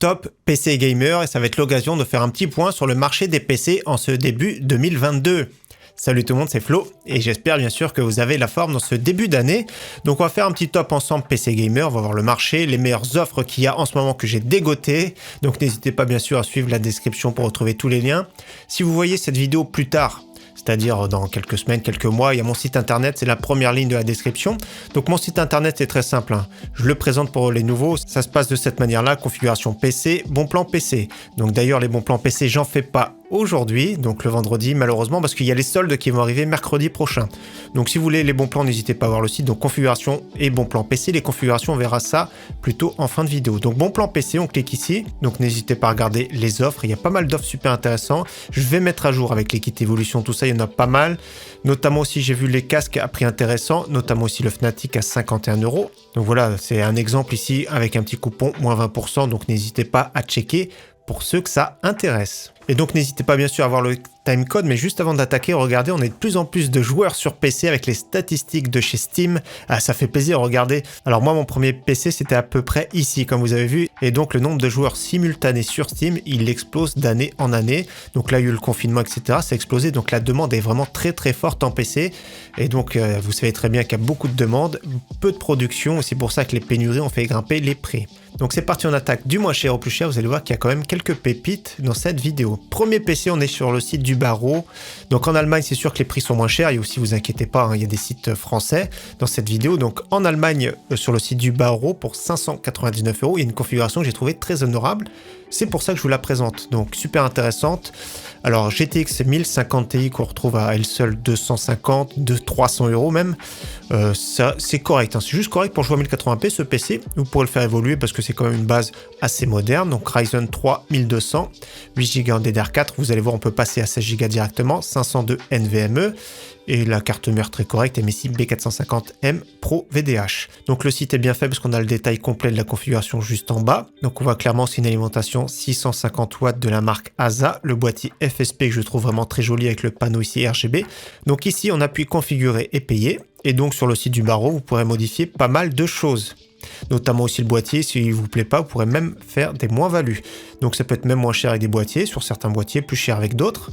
top PC gamer et ça va être l'occasion de faire un petit point sur le marché des PC en ce début 2022. Salut tout le monde, c'est Flo et j'espère bien sûr que vous avez la forme dans ce début d'année. Donc on va faire un petit top ensemble PC Gamer, on va voir le marché, les meilleures offres qu'il y a en ce moment que j'ai dégotées. Donc n'hésitez pas bien sûr à suivre la description pour retrouver tous les liens. Si vous voyez cette vidéo plus tard, c'est-à-dire dans quelques semaines, quelques mois, il y a mon site internet, c'est la première ligne de la description. Donc mon site internet est très simple, hein. Je le présente pour les nouveaux, ça se passe de cette manière-là, configuration PC, bon plan PC. Donc d'ailleurs les bons plans PC, j'en fais pas aujourd'hui, donc le vendredi malheureusement, parce qu'il y a les soldes qui vont arriver mercredi prochain. Donc si vous voulez les bons plans, n'hésitez pas à voir le site, donc configuration et bon plan PC. Les configurations, on verra ça plutôt en fin de vidéo. Donc bon plan PC, on clique ici, donc n'hésitez pas à regarder les offres, il y a pas mal d'offres super intéressantes. Je vais mettre à jour avec les kits évolution, tout ça, il y en a pas mal. Notamment aussi, j'ai vu les casques à prix intéressant, notamment aussi le Fnatic à 51 €. Donc voilà, c'est un exemple ici avec un petit coupon, moins 20%, donc n'hésitez pas à checker pour ceux que ça intéresse. Et donc n'hésitez pas bien sûr à voir le timecode, mais juste avant d'attaquer, regardez, on est de plus en plus de joueurs sur PC avec les statistiques de chez Steam. Ah, ça fait plaisir, regardez. Alors moi, mon premier PC, c'était à peu près ici, comme vous avez vu. Et donc le nombre de joueurs simultanés sur Steam, il explose d'année en année. Donc là, il y a eu le confinement, etc. Ça a explosé, donc la demande est vraiment très très forte en PC. Et donc, vous savez très bien qu'il y a beaucoup de demandes, peu de production, et c'est pour ça que les pénuries ont fait grimper les prix. Donc c'est parti, on attaque du moins cher au plus cher. Vous allez voir qu'il y a quand même quelques pépites dans cette vidéo. Premier PC, on est sur le site du Barreau. Donc en Allemagne, c'est sûr que les prix sont moins chers. Et aussi, vous inquiétez pas, hein, il y a des sites français dans cette vidéo. Donc en Allemagne, sur le site du Barreau, pour 599 €, il y a une configuration que j'ai trouvée très honorable. C'est pour ça que je vous la présente. Donc super intéressante. Alors GTX 1050 Ti qu'on retrouve à elle seule 250, 300 € même. Ça c'est correct, hein. C'est juste correct pour jouer à 1080p ce PC. Vous pourrez le faire évoluer parce que c'est quand même une base assez moderne. Donc Ryzen 3 1200, 8 Go en DDR4. Vous allez voir, on peut passer à 16 Go directement, 502 NVMe. Et la carte mère très correcte, MSI B450M Pro VDH. Donc le site est bien fait parce qu'on a le détail complet de la configuration juste en bas. Donc on voit clairement c'est une alimentation 650 watts de la marque ASA. Le boîtier FSP que je trouve vraiment très joli avec le panneau ici RGB. Donc ici on appuie configurer et payer. Et donc sur le site du Barreau, vous pourrez modifier pas mal de choses. Notamment aussi le boîtier, s'il vous plaît pas, vous pourrez même faire des moins-values. Donc ça peut être même moins cher avec des boîtiers, sur certains boîtiers, plus cher avec d'autres.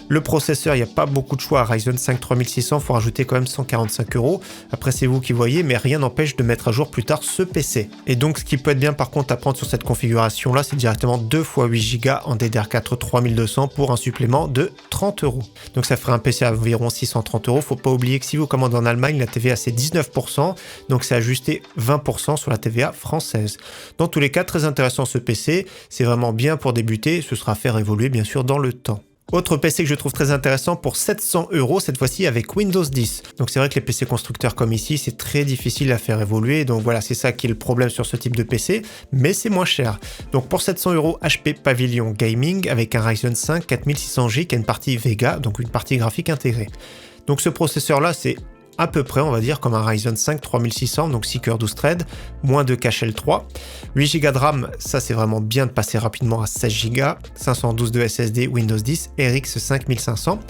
Le processeur, il n'y a pas beaucoup de choix. Ryzen 5 3600, il faut rajouter quand même 145 €. Après, c'est vous qui voyez, mais rien n'empêche de mettre à jour plus tard ce PC. Et donc, ce qui peut être bien par contre à prendre sur cette configuration-là, c'est directement 2 x 8 Go en DDR4 3200 pour un supplément de 30 €. Donc, ça ferait un PC à environ 630 €. Faut pas oublier que si vous commandez en Allemagne, la TVA c'est 19%. Donc, c'est ajusté 20% sur la TVA française. Dans tous les cas, très intéressant ce PC. C'est vraiment bien pour débuter. Ce sera à faire évoluer bien sûr dans le temps. Autre PC que je trouve très intéressant pour 700 €, cette fois-ci avec Windows 10. Donc c'est vrai que les PC constructeurs comme ici, c'est très difficile à faire évoluer. Donc voilà, c'est ça qui est le problème sur ce type de PC, mais c'est moins cher. Donc pour 700 €, HP Pavilion Gaming avec un Ryzen 5 4600G qui a une partie Vega, donc une partie graphique intégrée. Donc ce processeur-là, c'est à peu près, on va dire, comme un Ryzen 5 3600, donc 6 cœurs 12 threads, moins de cache L3. 8 Go de RAM, ça c'est vraiment bien de passer rapidement à 16 Go, 512 de SSD Windows 10, RX 5500,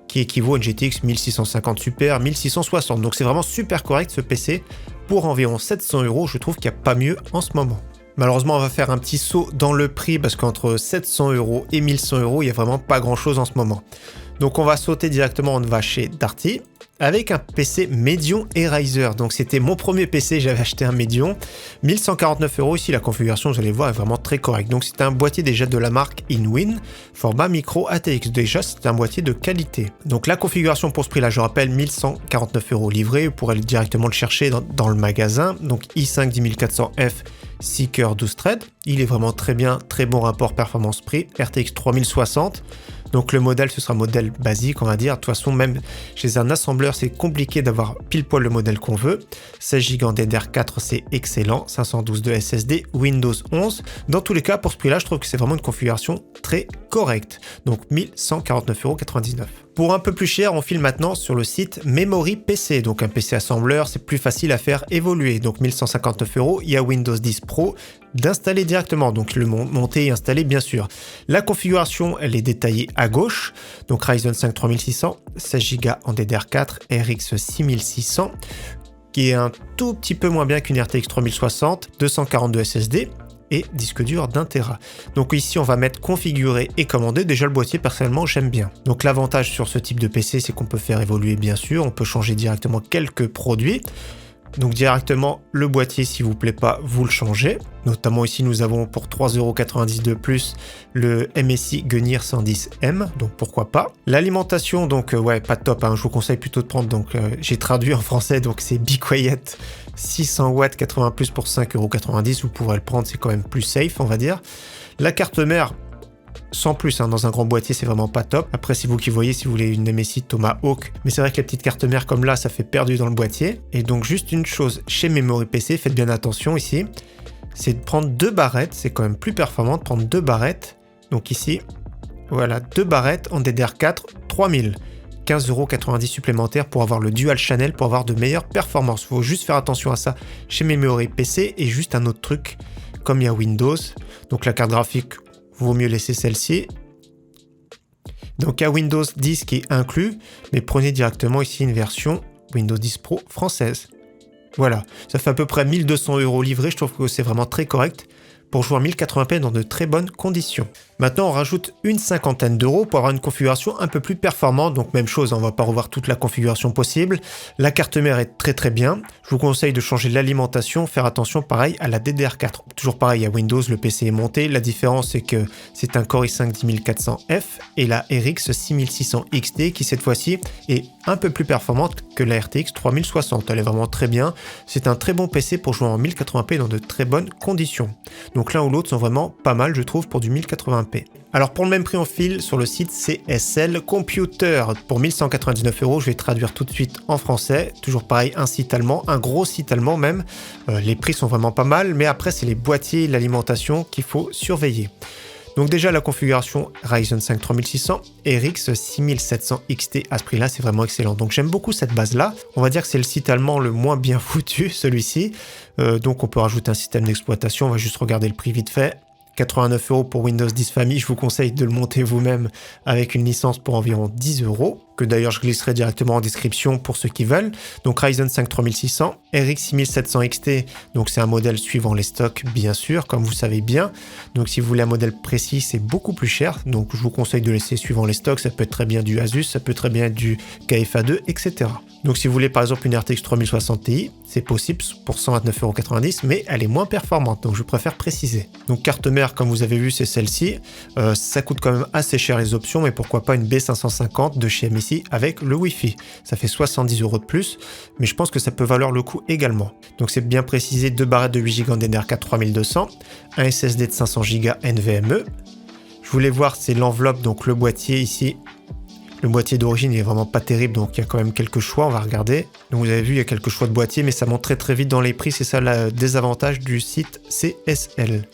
qui équivaut à une GTX 1650 Super, 1660. Donc c'est vraiment super correct ce PC. Pour environ 700 €, je trouve qu'il n'y a pas mieux en ce moment. Malheureusement, on va faire un petit saut dans le prix parce qu'entre 700 € et 1100 €, il n'y a vraiment pas grand chose en ce moment. Donc on va sauter directement, on va chez Darty avec un PC Medion et Riser. Donc c'était mon premier PC, j'avais acheté un Medion, 1149 € ici. La configuration, vous allez voir, est vraiment très correcte. Donc c'est un boîtier déjà de la marque InWin, format micro ATX. Déjà c'est un boîtier de qualité. Donc la configuration pour ce prix là, je rappelle, 1149 € livré. Vous pourrez directement le chercher dans le magasin. Donc i5 10400F, 6 cœurs 12 threads. Il est vraiment très bien, très bon rapport performance-prix. RTX 3060. Donc le modèle, ce sera un modèle basique, on va dire. De toute façon, même chez un assembleur, c'est compliqué d'avoir pile poil le modèle qu'on veut. 16 Go en DDR4, c'est excellent. 512 de SSD, Windows 11. Dans tous les cas, pour ce prix-là, je trouve que c'est vraiment une configuration très correcte. Donc 1149,99 €. Pour un peu plus cher, on file maintenant sur le site Memory PC. Donc un PC assembleur, c'est plus facile à faire évoluer. Donc 1159 €, il y a Windows 10 Pro d'installer directement. Donc le monter et installer bien sûr. La configuration, elle est détaillée à gauche. Donc Ryzen 5 3600, 16 Go en DDR4, RX 6600, qui est un tout petit peu moins bien qu'une RTX 3060, 242 SSD. et disque dur d'1 Tera. Donc ici on va mettre configurer et commander. Déjà le boîtier personnellement j'aime bien. Donc l'avantage sur ce type de PC c'est qu'on peut faire évoluer bien sûr, on peut changer directement quelques produits. Donc directement le boîtier s'il vous plaît pas vous le changez. Notamment ici nous avons pour 3,90€ de plus le MSI Gunnir 110M, donc pourquoi pas. L'alimentation donc ouais pas top, hein, je vous conseille plutôt de prendre, donc j'ai traduit en français, donc c'est Be Quiet 600 watts 80 plus pour 5,90€, vous pourrez le prendre, c'est quand même plus safe on va dire. La carte mère sans plus, hein, dans un grand boîtier c'est vraiment pas top. Après c'est vous qui voyez si vous voulez une MSI Tomahawk, mais c'est vrai que les petites cartes mères comme là ça fait perdu dans le boîtier. Et donc juste une chose chez Memory PC, faites bien attention ici, c'est de prendre 2 barrettes, c'est quand même plus performant de prendre 2 barrettes. Donc ici, voilà, 2 barrettes en DDR4 3000. 15,90€ supplémentaires pour avoir le dual channel, pour avoir de meilleures performances. Il faut juste faire attention à ça chez Memory PC. Et juste un autre truc, comme il y a Windows, donc la carte graphique, vaut mieux laisser celle-ci. Donc il y a Windows 10 qui est inclus, mais prenez directement ici une version Windows 10 Pro française. Voilà, ça fait à peu près 1200€ livrés, je trouve que c'est vraiment très correct pour jouer en 1080p dans de très bonnes conditions. Maintenant, on rajoute une cinquantaine d'euros pour avoir une configuration un peu plus performante. Donc même chose, on va pas revoir toute la configuration possible. La carte mère est très bien. Je vous conseille de changer l'alimentation, faire attention pareil à la DDR4. Toujours pareil à Windows, le PC est monté. La différence c'est que c'est un Core i5 10400F et la RX 6600 XT qui cette fois-ci est un peu plus performante que la RTX 3060. Elle est vraiment très bien. C'est un très bon PC pour jouer en 1080p dans de très bonnes conditions. Donc l'un ou l'autre sont vraiment pas mal je trouve pour du 1080p. Alors pour le même prix on file sur le site CSL Computer pour 1199€, je vais traduire tout de suite en français, toujours pareil, un site allemand, un gros site allemand même, les prix sont vraiment pas mal, mais après c'est les boîtiers et l'alimentation qu'il faut surveiller. Donc déjà la configuration Ryzen 5 3600, RX 6700 XT à ce prix là c'est vraiment excellent, donc j'aime beaucoup cette base là, on va dire que c'est le site allemand le moins bien foutu celui-ci, donc on peut rajouter un système d'exploitation, on va juste regarder le prix vite fait. 89€ pour Windows 10 Famille, je vous conseille de le monter vous-même avec une licence pour environ 10€, que d'ailleurs je glisserai directement en description pour ceux qui veulent. Donc Ryzen 5 3600, RX 6700 XT, donc c'est un modèle suivant les stocks bien sûr, comme vous savez bien. Donc si vous voulez un modèle précis, c'est beaucoup plus cher, donc je vous conseille de laisser suivant les stocks, ça peut être très bien du Asus, ça peut très bien être du KFA2, etc. Donc si vous voulez par exemple une RTX 3060 Ti, c'est possible pour 129,90€, mais elle est moins performante, donc je préfère préciser. Donc carte mère, comme vous avez vu, c'est celle-ci. Ça coûte quand même assez cher les options, mais pourquoi pas une B550 de chez MSI avec le Wi-Fi. Ça fait 70€ de plus, mais je pense que ça peut valoir le coup également. Donc c'est bien précisé, 2 barrettes de 8Go en DDR4 3200, un SSD de 500Go NVMe. Je voulais voir, c'est l'enveloppe, donc le boîtier ici. Le boîtier d'origine il est vraiment pas terrible, donc il y a quand même quelques choix, on va regarder. Donc vous avez vu, il y a quelques choix de boîtier, mais ça monte très vite dans les prix, c'est ça le désavantage du site CSL.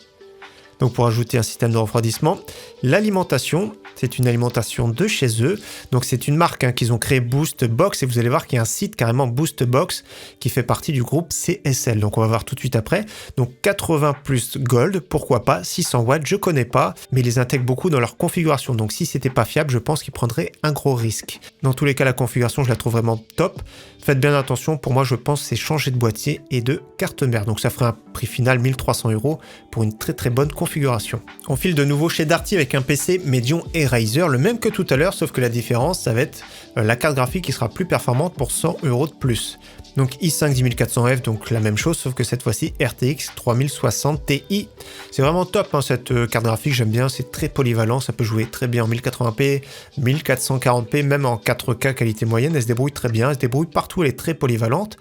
Donc pour ajouter un système de refroidissement, l'alimentation, c'est une alimentation de chez eux, donc c'est une marque qu'ils ont créé, Boost Box, et vous allez voir qu'il y a un site carrément Boost Box qui fait partie du groupe CSL, donc on va voir tout de suite après. Donc 80 plus Gold, pourquoi pas, 600 watts, je connais pas, mais ils les intègrent beaucoup dans leur configuration, donc si c'était pas fiable, je pense qu'ils prendraient un gros risque. Dans tous les cas, la configuration, je la trouve vraiment top. Faites bien attention, pour moi je pense c'est changer de boîtier et de carte mère, donc ça ferait un prix final 1300€ pour une très bonne configuration. On file de nouveau chez Darty avec un PC Medion et Razer, le même que tout à l'heure, sauf que la différence ça va être la carte graphique qui sera plus performante pour 100€ de plus. Donc i5 10400F, donc la même chose, sauf que cette fois-ci RTX 3060 Ti. C'est vraiment top cette carte graphique, j'aime bien, c'est très polyvalent, ça peut jouer très bien en 1080p, 1440p, même en 4K qualité moyenne, elle se débrouille très bien, elle se débrouille partout, elle est très polyvalente,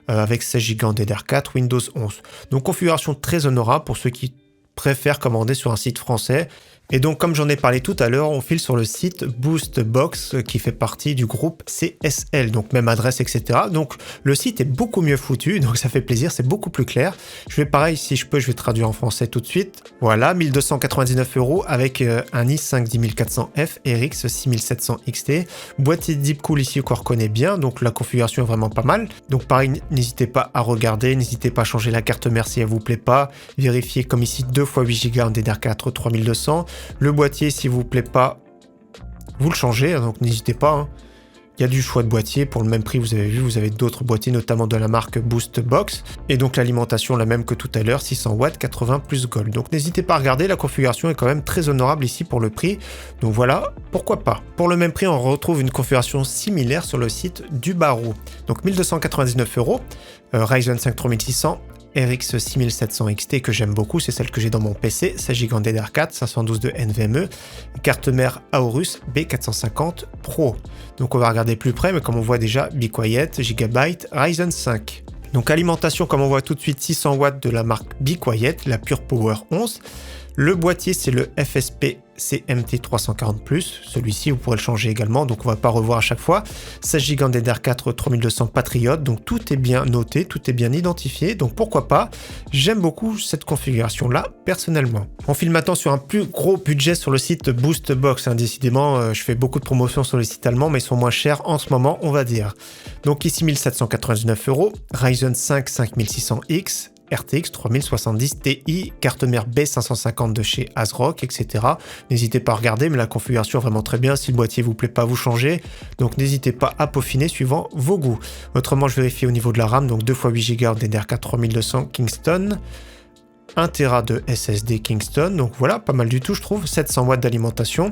avec 16Go en DDR4, Windows 11. Donc configuration très honorable pour ceux qui préfèrent commander sur un site français. Et donc, comme j'en ai parlé tout à l'heure, on file sur le site Boost Box qui fait partie du groupe CSL, donc même adresse, etc. Donc, le site est beaucoup mieux foutu, donc ça fait plaisir, c'est beaucoup plus clair. Je vais pareil, si je peux, je vais traduire en français tout de suite. Voilà, 1299€ avec un i5 10400F, RX 6700 XT. Boîtier Deepcool ici qu'on reconnaît bien, donc la configuration est vraiment pas mal. Donc pareil, n'hésitez pas à regarder, n'hésitez pas à changer la carte mère si elle vous plaît pas. Vérifiez comme ici 2 x 8Go en DDR4 3200. Le boîtier, s'il vous plaît pas, vous le changez, donc n'hésitez pas. Il y a du choix de boîtier, pour le même prix, vous avez vu, vous avez d'autres boîtiers, notamment de la marque Boost Box, et donc l'alimentation la même que tout à l'heure, 600 watts, 80 plus Gold. Donc n'hésitez pas à regarder, la configuration est quand même très honorable ici pour le prix, donc voilà, pourquoi pas. Pour le même prix, on retrouve une configuration similaire sur le site du Barreau. Donc 1299 €, Ryzen 5 3600, RX 6700 XT que j'aime beaucoup, c'est celle que j'ai dans mon PC, 16 Go DDR4, 512 de NVMe, carte mère Aorus B450 Pro. Donc on va regarder plus près, mais comme on voit déjà, Be Quiet, Gigabyte, Ryzen 5. Donc alimentation, comme on voit tout de suite, 600 watts de la marque Be Quiet, la Pure Power 11. Le boîtier, c'est le FSP CMT 340+, celui-ci vous pourrez le changer également, donc on va pas revoir à chaque fois. 16 Go DDR4 3200 Patriot, donc tout est bien noté, tout est bien identifié, donc pourquoi pas. J'aime beaucoup cette configuration-là, personnellement. On file maintenant sur un plus gros budget sur le site Boost Box, décidément, je fais beaucoup de promotions sur les sites allemands, mais ils sont moins chers en ce moment, on va dire. Donc ici 1799 €, Ryzen 5 5600X, RTX 3070 Ti, carte mère B550 de chez ASRock, etc. N'hésitez pas à regarder, mais la configuration est vraiment très bien. Si le boîtier vous plaît pas, vous changez. Donc n'hésitez pas à peaufiner suivant vos goûts. Autrement, je vérifie au niveau de la RAM, donc 2 x 8 Go DDR4 3200 Kingston, 1 Tera de SSD Kingston, donc voilà, pas mal du tout je trouve, 700 watts d'alimentation.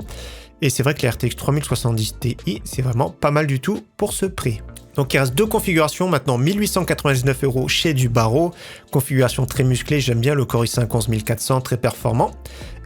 Et c'est vrai que les RTX 3070 Ti, c'est vraiment pas mal du tout pour ce prix. Donc il reste deux configurations maintenant, 1899 € chez du Barreau, configuration très musclée, j'aime bien le Core i5 11400, très performant.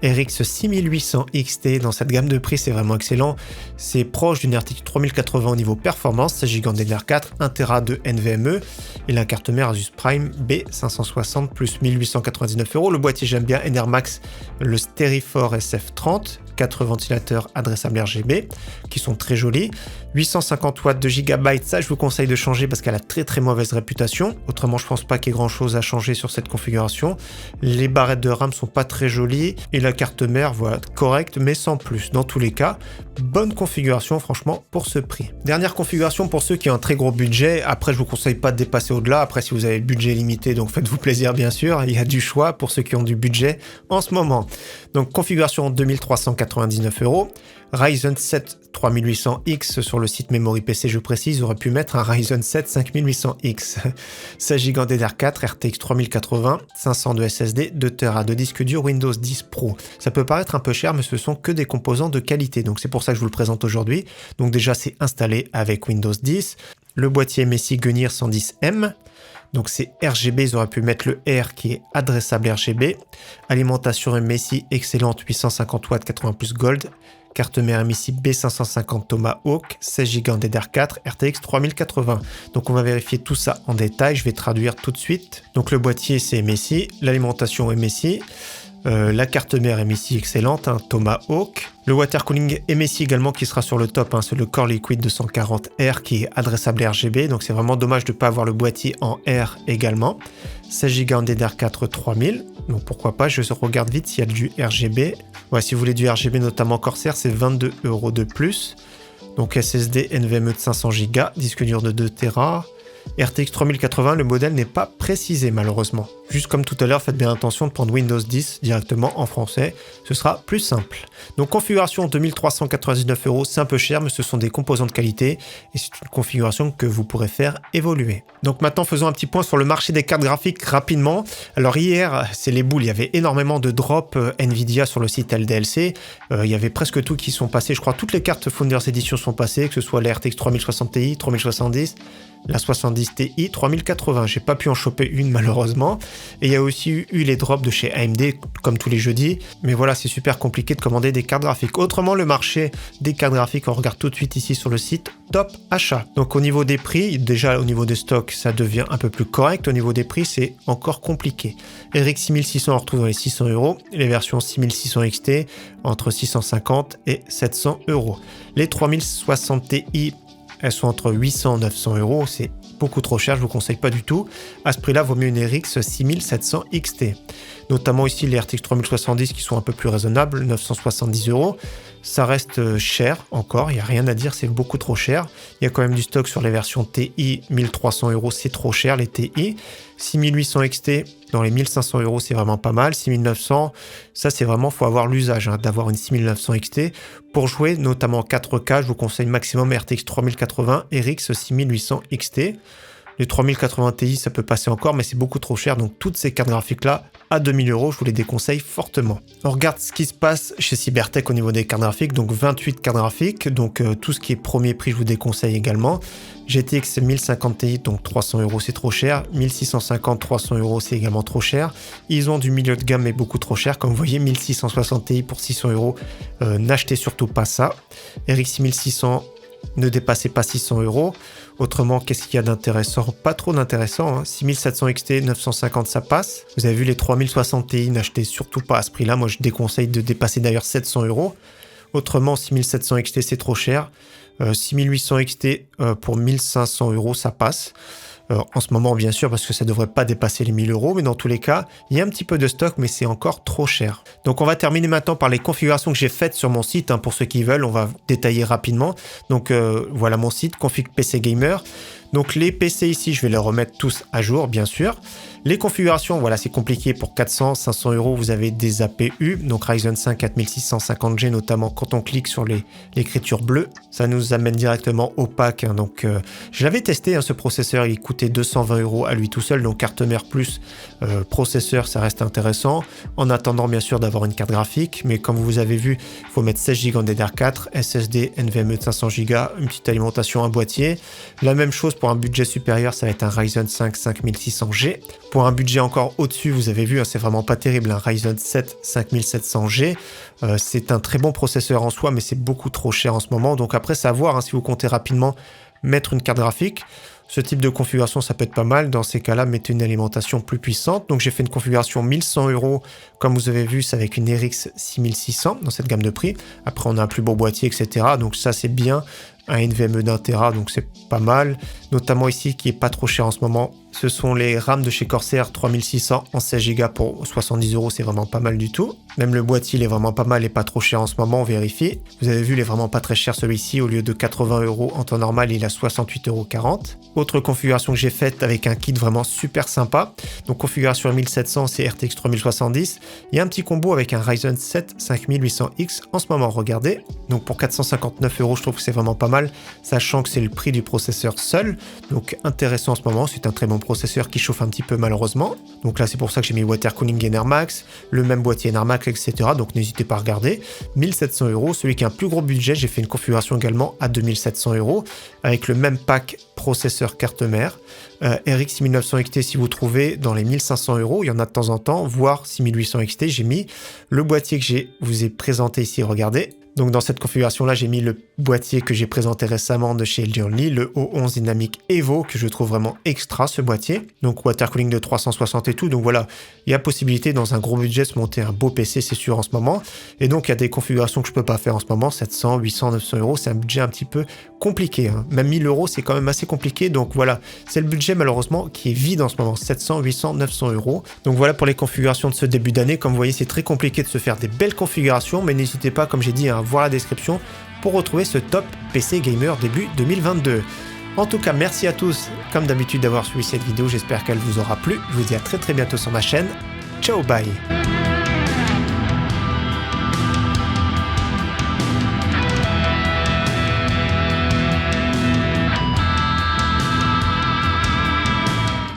RX 6800 XT, dans cette gamme de prix c'est vraiment excellent, c'est proche d'une RTX 3080 au niveau performance, 16 Go DDR4, 1 Tera de NVMe, et la carte mère Asus Prime B560 plus 1899 €. Le boîtier j'aime bien, Enermax, le Sterifor SF30, 4 ventilateurs adressables RGB qui sont très jolis, 850 watts de Gigabyte, ça je vous conseille de changer parce qu'elle a très mauvaise réputation, autrement je pense pas qu'il y ait grand chose à changer sur cette configuration. Les barrettes de RAM sont pas très jolies et la carte mère voilà correcte mais sans plus. Dans tous les cas, bonne configuration franchement pour ce prix. Dernière configuration pour ceux qui ont un très gros budget, après je vous conseille pas de dépasser au-delà, après si vous avez le budget limité donc faites-vous plaisir bien sûr, il y a du choix pour ceux qui ont du budget en ce moment. Donc configuration 2399 €, Ryzen 7 3800X sur le site Memory PC, je précise, aurait pu mettre un Ryzen 7 5800X, 16 Go DDR4, RTX 3080, 500 de SSD, 2 Tera de disque dur, Windows 10 Pro. Ça peut paraître un peu cher, mais ce sont que des composants de qualité, donc c'est pour ça que je vous le présente aujourd'hui. Donc déjà, c'est installé avec Windows 10, le boîtier MSI Gunnir 110M, donc c'est RGB, ils auraient pu mettre le R qui est adressable RGB, alimentation MSI excellente, 850 watts, 80 plus Gold, carte mère MSI B550 Tomahawk, 16 Go DDR4, RTX 3080. Donc on va vérifier tout ça en détail, je vais traduire tout de suite. Donc le boîtier c'est MSI, l'alimentation MSI, la carte mère MSI excellente, Tomahawk. Le water cooling MSI également qui sera sur le top, c'est le Core Liquid 240R qui est adressable RGB, donc c'est vraiment dommage de ne pas avoir le boîtier en R également. 16 Go DDR4 3000, donc pourquoi pas, je regarde vite s'il y a du RGB. Ouais, si vous voulez du RGB notamment Corsair, c'est 22 € de plus. Donc SSD NVMe de 500 Go, disque dur de 2 Tera. RTX 3080, le modèle n'est pas précisé malheureusement. Juste comme tout à l'heure, faites bien attention de prendre Windows 10 directement en français, ce sera plus simple. Donc configuration 2399 €, c'est un peu cher mais ce sont des composants de qualité et c'est une configuration que vous pourrez faire évoluer. Donc maintenant faisons un petit point sur le marché des cartes graphiques rapidement. Alors hier, c'est les boules, il y avait énormément de drops Nvidia sur le site LDLC, il y avait presque tout qui sont passés, je crois toutes les cartes Founders Edition sont passées, que ce soit la RTX 3060 Ti, 3070, la 70 Ti 3080, j'ai pas pu en choper une malheureusement, et il y a aussi eu les drops de chez AMD comme tous les jeudis, mais voilà c'est super compliqué de commander des cartes graphiques. Autrement le marché des cartes graphiques, on regarde tout de suite ici sur le site Top Achat. Donc au niveau des prix, déjà au niveau des stocks ça devient un peu plus correct, au niveau des prix c'est encore compliqué. RX 6600 on retrouve dans les 600 €, les versions 6600 XT entre 650 et 700 €. Les 3060 Ti elles sont entre 800 et 900 €, c'est beaucoup trop cher, je vous conseille pas du tout. À ce prix-là, vaut mieux une RX 6700 XT. Notamment ici les RTX 3070 qui sont un peu plus raisonnables, 970 €. Ça reste cher encore, il n'y a rien à dire, c'est beaucoup trop cher. Il y a quand même du stock sur les versions TI, 1300 €, c'est trop cher les TI. 6800 XT dans les 1500 €, c'est vraiment pas mal. 6900, ça c'est vraiment, faut avoir l'usage d'avoir une 6900 XT. Pour jouer, notamment en 4K, je vous conseille maximum RTX 3080 et RX 6800 XT. Les 3080 Ti, ça peut passer encore, mais c'est beaucoup trop cher. Donc toutes ces cartes graphiques-là, à 2000 €, je vous les déconseille fortement. On regarde ce qui se passe chez Cybertech au niveau des cartes graphiques. Donc 28 cartes graphiques, donc tout ce qui est premier prix, je vous déconseille également. GTX 1050 Ti, donc 300 €, c'est trop cher. 1650, 300 €, c'est également trop cher. Ils ont du milieu de gamme, mais beaucoup trop cher. Comme vous voyez, 1660 Ti pour 600 €, n'achetez surtout pas ça. RX 6600, ne dépassez pas 600 €. Autrement, qu'est-ce qu'il y a d'intéressant? Pas trop d'intéressant. 6700 XT, 950, ça passe. Vous avez vu les 3060 Ti, n'achetez surtout pas à ce prix-là. Moi, je déconseille de dépasser d'ailleurs 700 €. Autrement, 6700 XT, c'est trop cher. 6800 XT pour 1500 €, ça passe. En ce moment, bien sûr, parce que ça ne devrait pas dépasser les 1000 €, mais dans tous les cas, il y a un petit peu de stock, mais c'est encore trop cher. Donc, on va terminer maintenant par les configurations que j'ai faites sur mon site. Pour ceux qui veulent, on va détailler rapidement. Donc, voilà mon site, Config PC Gamer. Donc, les PC ici, je vais les remettre tous à jour, bien sûr. Les configurations, voilà, c'est compliqué. Pour 400, 500 €, vous avez des APU, donc Ryzen 5 4650G, notamment quand on clique sur l'écriture bleue, ça nous amène directement au pack. Donc, je l'avais testé, ce processeur, il coûtait 220 € à lui tout seul, donc carte mère plus processeur, ça reste intéressant. En attendant, bien sûr, d'avoir une carte graphique, mais comme vous avez vu, il faut mettre 16 Go en DDR4, SSD NVMe de 500 Go, une petite alimentation, un boîtier. La même chose pour un budget supérieur, ça va être un Ryzen 5 5600G. Pour un budget encore au-dessus, vous avez vu, c'est vraiment pas terrible, un Ryzen 7 5700G. C'est un très bon processeur en soi, mais c'est beaucoup trop cher en ce moment. Donc après, c'est à voir si vous comptez rapidement mettre une carte graphique. Ce type de configuration, ça peut être pas mal. Dans ces cas-là, mettez une alimentation plus puissante. Donc j'ai fait une configuration 1100 €. Comme vous avez vu, c'est avec une RX 6600 dans cette gamme de prix. Après, on a un plus beau boîtier, etc. Donc ça, c'est bien. Un NVMe d'1 Tera, donc c'est pas mal. Notamment ici, qui est pas trop cher en ce moment, ce sont les RAM de chez Corsair 3600 en 16 Go pour 70 €, c'est vraiment pas mal du tout. Même le boîtier, il est vraiment pas mal et pas trop cher en ce moment, on vérifie. Vous avez vu, il est vraiment pas très cher celui-ci. Au lieu de 80 € en temps normal, il a 68,40 €. Autre configuration que j'ai faite avec un kit vraiment super sympa. Donc configuration 1700, c'est RTX 3070. Il y a un petit combo avec un Ryzen 7 5800X en ce moment, regardez. Donc pour 459 €, je trouve que c'est vraiment pas mal, sachant que c'est le prix du processeur seul. Donc intéressant en ce moment, c'est un très bon processeur qui chauffe un petit peu malheureusement. Donc là, c'est pour ça que j'ai mis water cooling et Nermax, le même boîtier Nermax, etc. Donc n'hésitez pas à regarder. 1700 €, celui qui a un plus gros budget, j'ai fait une configuration également à 2700 € avec le même pack processeur carte mère. RX 6900 XT, si vous trouvez dans les 1500 €, il y en a de temps en temps, voire 6800 XT, j'ai mis le boîtier que vous ai présenté ici, regardez. Donc dans cette configuration-là, j'ai mis le boîtier que j'ai présenté récemment de chez LG Only, le O11 Dynamic Evo, que je trouve vraiment extra ce boîtier. Donc water cooling de 360 et tout. Donc voilà, il y a possibilité dans un gros budget de se monter un beau PC, c'est sûr en ce moment. Et donc il y a des configurations que je peux pas faire en ce moment, 700, 800, 900 €, c'est un budget un petit peu compliqué. Même 1000 €, c'est quand même assez compliqué. Donc voilà, c'est le budget malheureusement qui est vide en ce moment, 700, 800, 900 €. Donc voilà pour les configurations de ce début d'année. Comme vous voyez, c'est très compliqué de se faire des belles configurations, mais n'hésitez pas, comme j'ai dit, à voir la description pour retrouver ce top PC Gamer début 2022. En tout cas, merci à tous, comme d'habitude, d'avoir suivi cette vidéo. J'espère qu'elle vous aura plu. Je vous dis à très bientôt sur ma chaîne. Ciao, bye!